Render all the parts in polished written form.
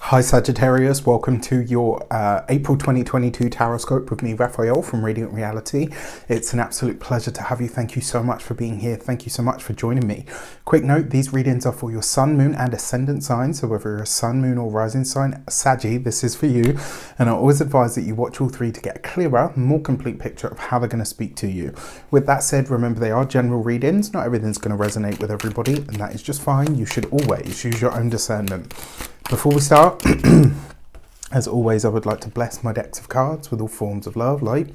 Hi Sagittarius, welcome to your April 2022 Tarot Scope with me, Raphael from Radiant Reality. It's an absolute pleasure to have you. Thank you so much for being here. Thank you so much for joining me. Quick note, these readings are for your sun, moon and ascendant sign. So whether you're a sun, moon or rising sign, Saggy, this is for you. And I always advise that you watch all three to get a clearer, more complete picture of how they're going to speak to you. With that said, remember they are general readings. Not everything's going to resonate with everybody, and that is just fine. You should always use your own discernment. Before we start, as always, I would like to bless my decks of cards with all forms of love, light,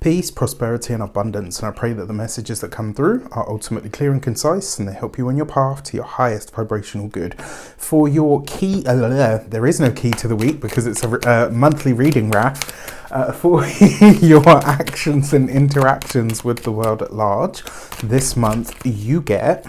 peace, prosperity and abundance. And I pray that the messages that come through are ultimately clear and concise and they help you on your path to your highest vibrational good. For your key, there is no key to the week because it's a monthly reading, Raph. For your actions and interactions with the world at large, this month you get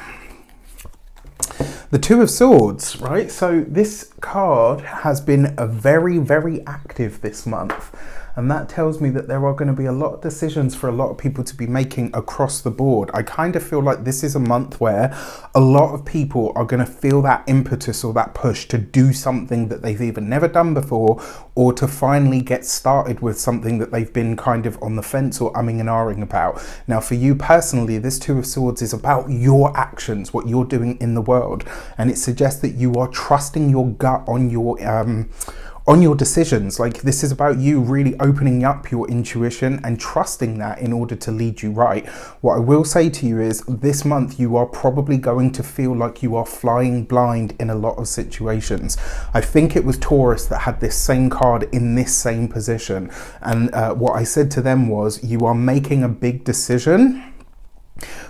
the Two of Swords, right? So this card has been very, very active this month. And that tells me that there are going to be a lot of decisions for a lot of people to be making across the board. I kind of feel like this is a month where a lot of people are going to feel that impetus or that push to do something that they've either never done before or to finally get started with something that they've been kind of on the fence or umming and ahhing about. Now, for you personally, this Two of Swords is about your actions, what you're doing in the world. And it suggests that you are trusting your gut on your decisions. Like, this is about you really opening up your intuition and trusting that in order to lead you right. What I will say to you is this month you are probably going to feel like you are flying blind in a lot of situations. I think it was Taurus that had this same card in this same position, and what I said to them was, you are making a big decision,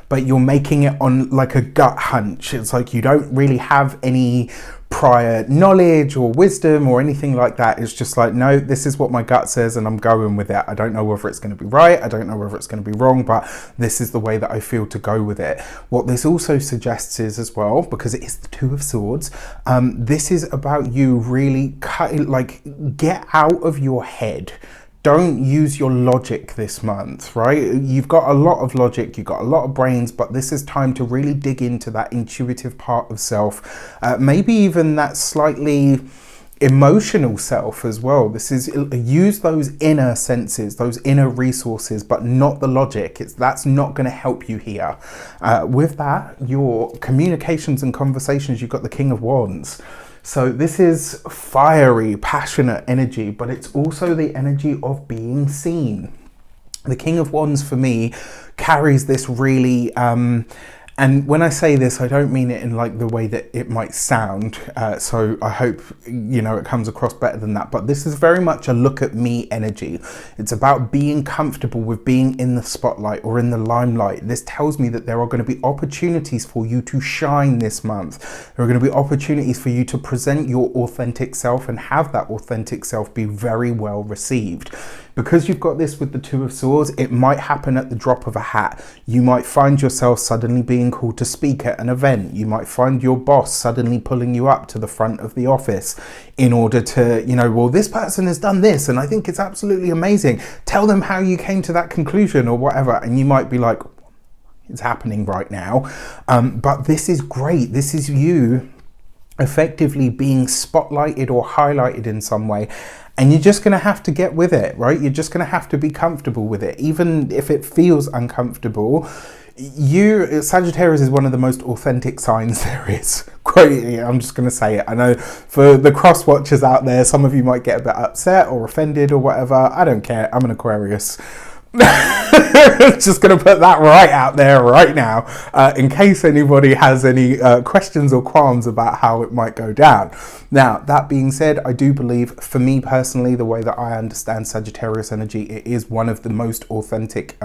but you're making it on like a gut hunch. It's like you don't really have any prior knowledge or wisdom or anything like that. It's just like, no, this is what my gut says and I'm going with it. I don't know whether it's going to be right, I don't know whether it's going to be wrong, but this is the way that I feel to go with it. What this also suggests is, as well, because it is the Two of Swords, this is about you really get out of your head. Don't use your logic this month, right? You've got a lot of logic, you've got a lot of brains, but this is time to really dig into that intuitive part of self. Maybe even that slightly emotional self as well. This is, use those inner senses, those inner resources, but not the logic. That's not going to help you here. With that, your communications and conversations, you've got the King of Wands. So this is fiery, passionate energy, but it's also the energy of being seen. The King of Wands for me carries this really, and when I say this, I don't mean it in like the way that it might sound. So I hope, it comes across better than that. But this is very much a look at me energy. It's about being comfortable with being in the spotlight or in the limelight. This tells me that there are going to be opportunities for you to shine this month. There are going to be opportunities for you to present your authentic self and have that authentic self be very well received. Because you've got this with the Two of Swords, it might happen at the drop of a hat. You might find yourself suddenly being called to speak at an event. You might find your boss suddenly pulling you up to the front of the office in order to, well, this person has done this and I think it's absolutely amazing. Tell them how you came to that conclusion or whatever. And you might be like, it's happening right now. But this is great. This is you effectively being spotlighted or highlighted in some way. And you're just going to have to get with it, right? You're just going to have to be comfortable with it. Even if it feels uncomfortable, Sagittarius is one of the most authentic signs there is. Great, I'm just going to say it. I know for the cross watchers out there, some of you might get a bit upset or offended or whatever. I don't care. I'm an Aquarius. Just going to put that right out there right now, in case anybody has any questions or qualms about how it might go down. Now, that being said, I do believe, for me personally, the way that I understand Sagittarius energy, it is one of the most authentic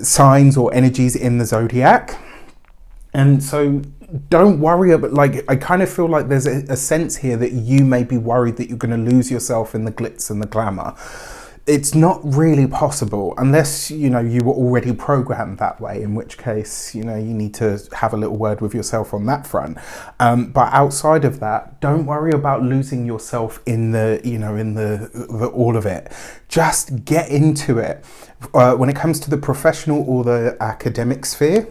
signs or energies in the zodiac. And so don't worry about, I kind of feel like there's a sense here that you may be worried that you're going to lose yourself in the glitz and the glamour. It's not really possible unless, you were already programmed that way, in which case, you need to have a little word with yourself on that front. But outside of that, don't worry about losing yourself in the, in the all of it. Just get into it. When it comes to the professional or the academic sphere,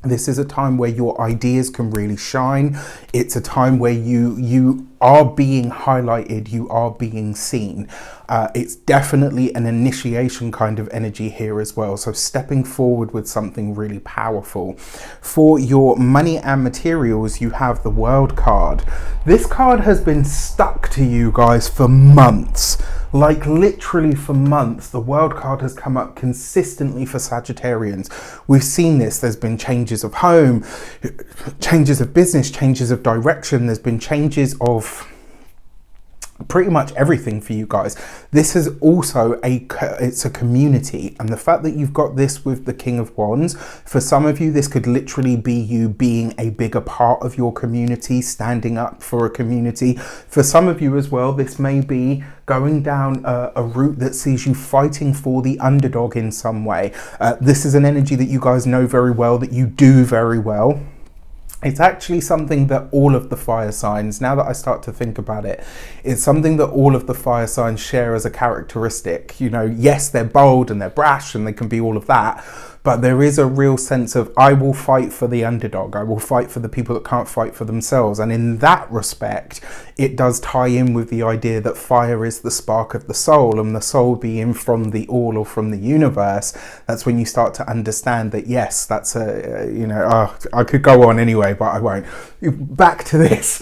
This is a time where your ideas can really shine. It's a time where you are being highlighted, you are being seen. It's definitely an initiation kind of energy here as well. So stepping forward with something really powerful. For your money and materials, you have the World card. This card has been stuck to you guys for months. Like literally for months, the World card has come up consistently for Sagittarians. We've seen this. There's been changes of home, changes of business, changes of direction. There's been changes of pretty much everything for you guys. This is also it's a community, and the fact that you've got this with the King of Wands, for some of you this could literally be you being a bigger part of your community, standing up for a community. For some of you as well, this may be going down a route that sees you fighting for the underdog in some way. This is an energy that you guys know very well, that you do very well. It's actually something that all of the fire signs, now that I start to think about it, it's something that all of the fire signs share as a characteristic. You know, yes, they're bold and they're brash and they can be all of that, but there is a real sense of, I will fight for the underdog. I will fight for the people that can't fight for themselves. And in that respect, it does tie in with the idea that fire is the spark of the soul, and the soul being from the all or from the universe. That's when you start to understand that, yes, that's I could go on anyway, but I won't. Back to this.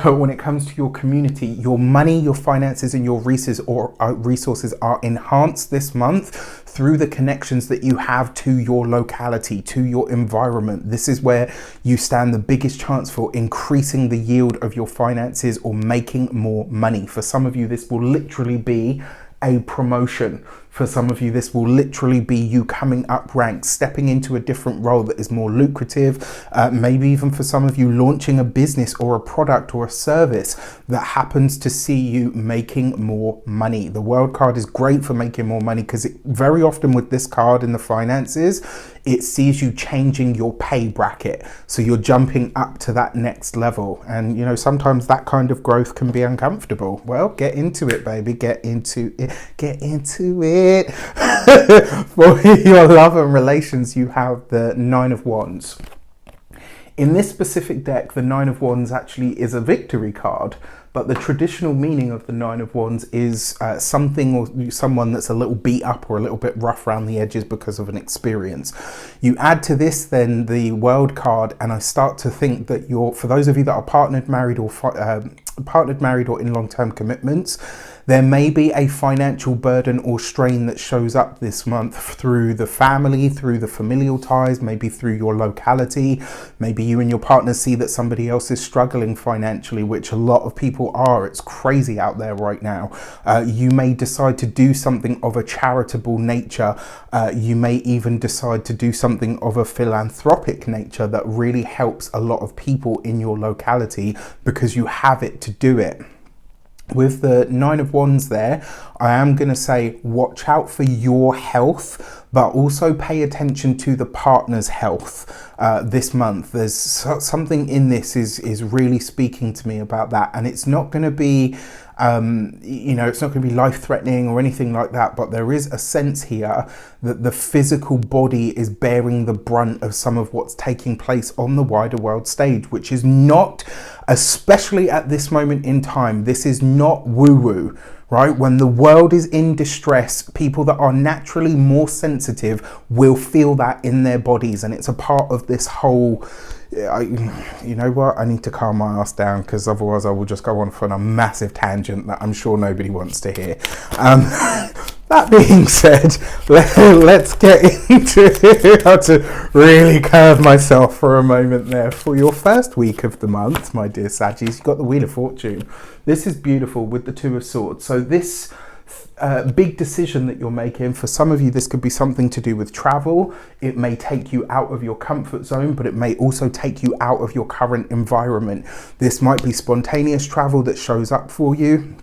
When it comes to your community, your money, your finances, and your resources are enhanced this month through the connections that you have to your locality, to your environment. This is where you stand the biggest chance for increasing the yield of your finances or making more money. For some of you, this will literally be a promotion. For some of you, this will literally be you coming up ranks, stepping into a different role that is more lucrative. Maybe even for some of you, launching a business or a product or a service that happens to see you making more money. The World card is great for making more money because very often with this card in the finances, it sees you changing your pay bracket. So you're jumping up to that next level. And, you know, sometimes that kind of growth can be uncomfortable. Well, get into it, baby. Get into it. Get into it. For your love and relations, you have the Nine of Wands. In this specific deck, the Nine of Wands actually is a victory card, but the traditional meaning of the Nine of Wands is something or someone that's a little beat up or a little bit rough around the edges because of an experience. You add to this then the World card, and I start to think that for those of you that are partnered, married, or in long-term commitments, there may be a financial burden or strain that shows up this month through the family, through the familial ties, maybe through your locality. Maybe you and your partner see that somebody else is struggling financially, which a lot of people are. It's crazy out there right now. You may decide to do something of a charitable nature. You may even decide to do something of a philanthropic nature that really helps a lot of people in your locality because you have it to do it. With the Nine of Wands there, I am going to say watch out for your health, but also pay attention to the partner's health this month. There's something in this is really speaking to me about that, and it's not going to be it's not going to be life-threatening or anything like that, but there is a sense here that the physical body is bearing the brunt of some of what's taking place on the wider world stage, which is not, especially at this moment in time, this is not woo-woo, right? When the world is in distress, people that are naturally more sensitive will feel that in their bodies, and it's a part of this whole... you know what, I need to calm my ass down, because otherwise I will just go on for a massive tangent that I'm sure nobody wants to hear. That being said, let's get into how to really curve myself for a moment there. For your first week of the month, my dear Saggies, you've got the Wheel of Fortune. This is beautiful with the Two of Swords. So this big decision that you're making, for some of you this could be something to do with travel. It may take you out of your comfort zone, but it may also take you out of your current environment. This might be spontaneous travel that shows up for you.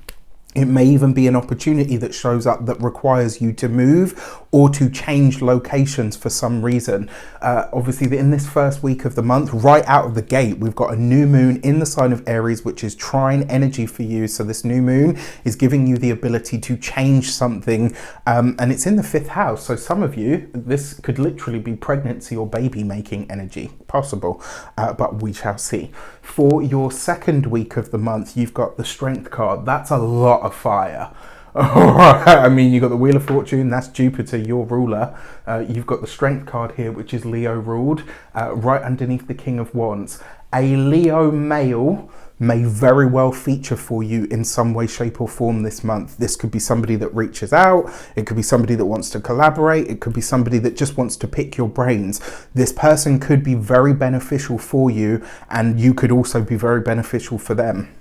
It may even be an opportunity that shows up that requires you to move, or to change locations for some reason. Obviously, in this first week of the month, right out of the gate, we've got a new moon in the sign of Aries, which is trine energy for you. So this new moon is giving you the ability to change something, and it's in the 5th house. So some of you, this could literally be pregnancy or baby making energy, possible, but we shall see. For your second week of the month, you've got the Strength card. That's a lot of fire. I mean, you've got the Wheel of Fortune, that's Jupiter, your ruler. You've got the Strength card here, which is Leo ruled, right underneath the King of Wands. A Leo male may very well feature for you in some way, shape or form this month. This could be somebody that reaches out. It could be somebody that wants to collaborate. It could be somebody that just wants to pick your brains. This person could be very beneficial for you, and you could also be very beneficial for them.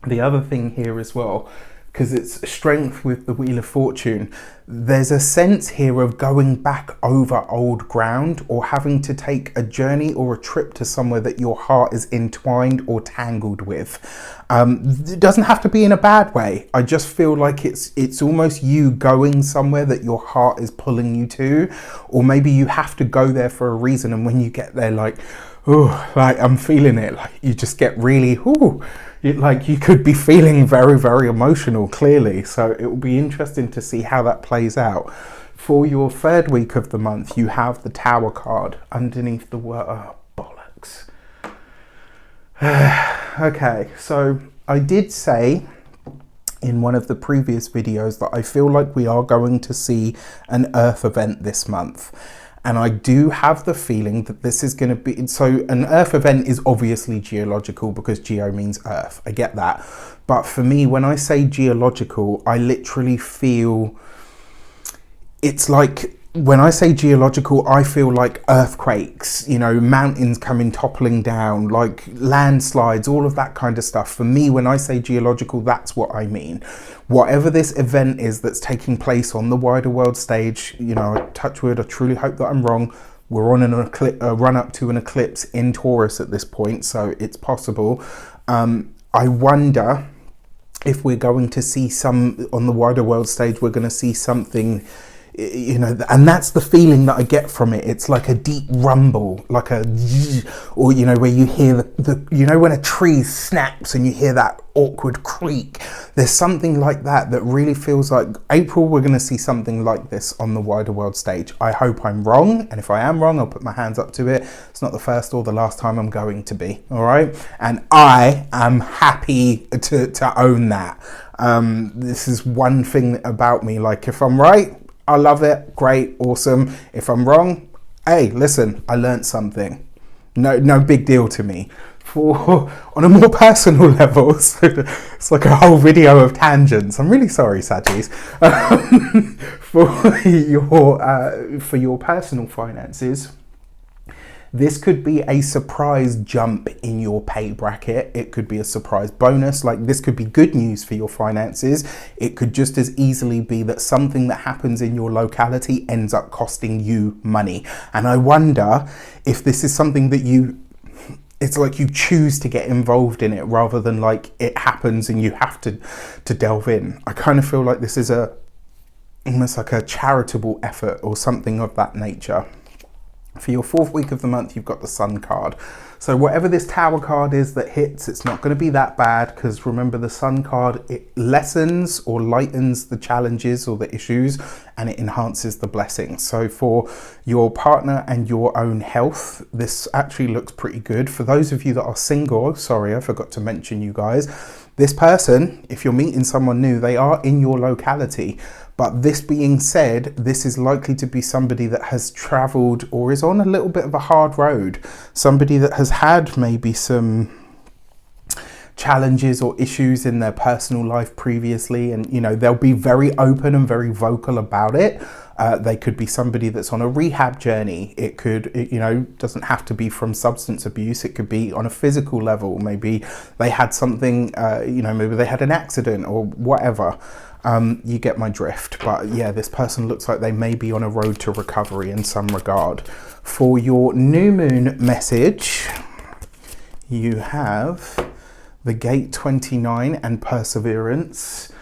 The other thing here as well, because it's Strength with the Wheel of Fortune, there's a sense here of going back over old ground or having to take a journey or a trip to somewhere that your heart is entwined or tangled with. It doesn't have to be in a bad way. I just feel like it's almost you going somewhere that your heart is pulling you to, or maybe you have to go there for a reason, and when you get there, like, oh, like I'm feeling it, like you just get really, ooh, like you could be feeling very, very emotional, clearly. So it will be interesting to see how that plays out. For your third week of the month, you have the Tower card underneath the word. Oh, bollocks. Okay, so I did say in one of the previous videos that I feel like we are going to see an Earth event this month. And I do have the feeling that this is going to be, so an Earth event is obviously geological because geo means Earth. I get that. But for me, when I say geological, I literally feel it's like, when I say geological, I feel like earthquakes, you know, mountains coming toppling down, like landslides, all of that kind of stuff. For me, when I say geological, that's what I mean. Whatever this event is that's taking place on the wider world stage, you know, touch wood, I truly hope that I'm wrong. We're on a run up to an eclipse in Taurus at this point, so it's possible. I wonder if we're going to see some, on the wider world stage, we're going to see something, you know, and that's the feeling that I get from it. It's like a deep rumble, like a, or, you know, where you hear the you know, when a tree snaps and you hear that awkward creak. There's something like that that really feels like April, we're going to see something like this on the wider world stage. I hope I'm wrong, and if I am wrong, I'll put my hands up to it. It's not the first or the last time I'm going to be, all right? And I am happy to own that. This is one thing about me, like if I'm right, I love it, great, awesome. If I'm wrong, hey, listen, I learned something. No big deal to me. On a more personal level, so it's like a whole video of tangents. I'm really sorry, Saggies. For your personal finances, this could be a surprise jump in your pay bracket. It could be a surprise bonus. Like, this could be good news for your finances. It could just as easily be that something that happens in your locality ends up costing you money. And I wonder if this is something that it's like you choose to get involved in it rather than like it happens and you have to delve in. I kind of feel like this is almost like a charitable effort or something of that nature. For your fourth week of the month, you've got the Sun card. So whatever this Tower card is that hits, it's not going to be that bad, because remember, the Sun card, it lessens or lightens the challenges or the issues, and it enhances the blessings. So for your partner and your own health, this actually looks pretty good. For those of you that are single, sorry, I forgot to mention you guys, this person, if you're meeting someone new, they are in your locality. But this being said, this is likely to be somebody that has traveled or is on a little bit of a hard road. Somebody that has had maybe some challenges or issues in their personal life previously. And, you know, they'll be very open and very vocal about it. They could be somebody that's on a rehab journey. It could, you know, doesn't have to be from substance abuse. It could be on a physical level. Maybe they had something, you know, maybe they had an accident or whatever. You get my drift. But yeah, this person looks like they may be on a road to recovery in some regard. For your new moon message, you have the Gate 29 and Perseverance.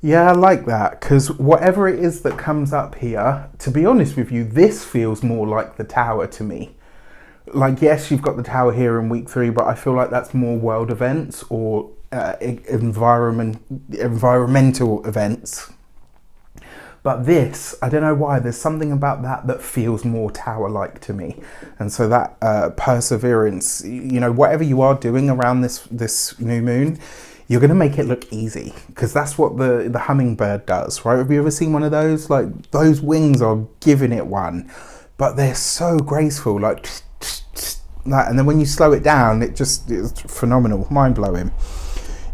Yeah, I like that, because whatever it is that comes up here, to be honest with you, this feels more like the Tower to me. Like, yes, you've got the Tower here in week 3, but I feel like that's more world events or environmental events. But this, I don't know why, there's something about that that feels more Tower-like to me. And so that perseverance, you know, whatever you are doing around this new moon, you're going to make it look easy, because that's what the hummingbird does, right? Have you ever seen one of those? Like, those wings are giving it one, but they're so graceful, like that. And then when you slow it down, it's phenomenal, mind-blowing.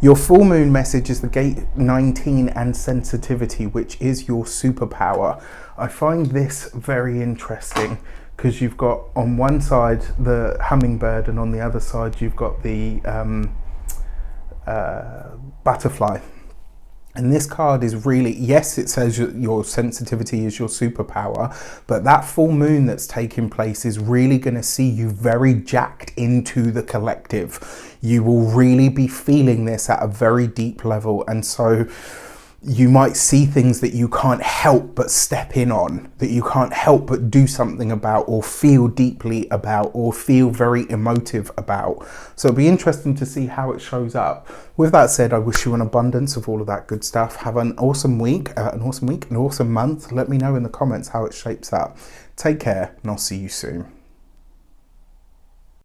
Your full moon message is the gate 19 and sensitivity, which is your superpower. I find this very interesting because you've got on one side the hummingbird and on the other side you've got the butterfly. And this card is really, yes, it says your sensitivity is your superpower, but that full moon that's taking place is really going to see you very jacked into the collective. You will really be feeling this at a very deep level. And so you might see things that you can't help but step in on, that you can't help but do something about, or feel deeply about, or feel very emotive about. So it'll be interesting to see how it shows up. With that said, I wish you an abundance of all of that good stuff. Have an awesome week, an awesome month. Let me know in the comments how it shapes up. Take care, and I'll see you soon.